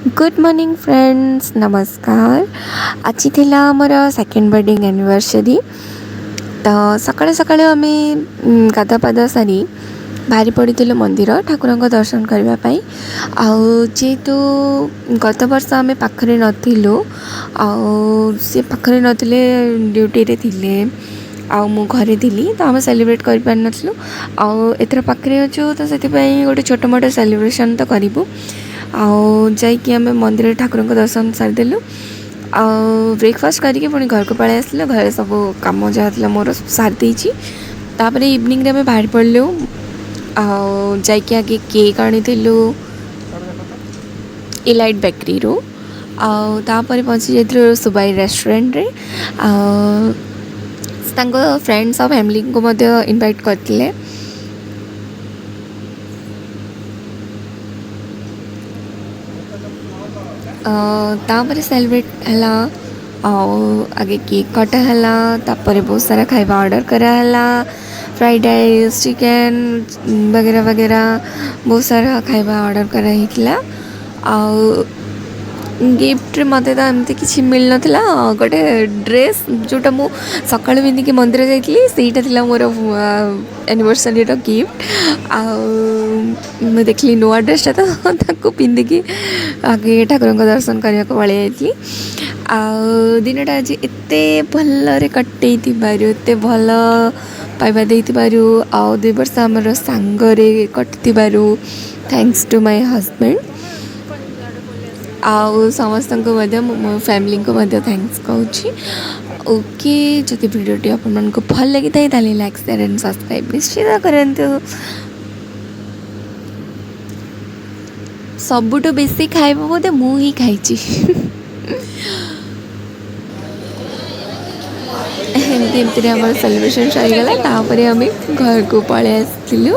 Good morning friends, नमस्कार। आज थिला आमर सेकेंड वेडिंग एनिवर्सरी। तो सकाळे सकाळे आमे गाधा पाधा सारी बाहरी पड़ू मंदिर ठाकुर को दर्शन करने। जेहेतु गत वर्ष आम पाखे नथिलु सी पाखे नथिले ड्यूटी रे थिले आउ मु घरे थिली, तो आम सेलिब्रेट कर पार नथिलु। एथर पाखे अच्छु तो से गोटे छोट मोट सेलिब्रेशन तो करूँ। आम मंदिर ठाकुर को दर्शन सारीदेलु। ब्रेकफास्ट करके पुणी घर को पलि आसिलु। घर सब कम जहाँ मोर सारी तापर इवनिंग आम बाहर पड़लु। जाके आगे केक आनी इलाइट बेकरी रो तापर पहुँची जाइए सुबाई रेस्टोरेंट रे। फ्रेंड्स और फैमिली को इनवाइट करते। तापर सेलिब्रेट है आगे केक कटा है, तापर बहुत सारा खाइबा ऑर्डर कराला। फ्राइड राइस, चिकेन वगैरह वगैरह बहुत सारा खाइबा ऑर्डर कराइला। गिफ्ट मत तो एमती किसी मिल नाला। गोटे ड्रेस जोटा मु सकाळु पिंधिकी मंदिर जाइली सेटा थिला मोर एनिवर्सरी गिफ्ट। देखली नुआ ड्रेसटा तो पिंधिकी आगे ठाकुर को दर्शन करने को पलि जाइली। दिनटा आज एत भल कटे एत भल पाइबा दे 2 वर्ष आमर सांगरे कटि थैंक्स टू माय हस्बैंड। समस्त मो फैमिली को थैंक्स कहूँ। ओके, जदि भिडियोटी आपको भल लगी था लाइक शेयर एंड सब्सक्राइब निश्चित करूँ। सबुठ बेसी खाइबा बोधे मु ही खाई एमती एमती सेलिब्रेशन सरीगला। तापर आम घर को पलि आसलु।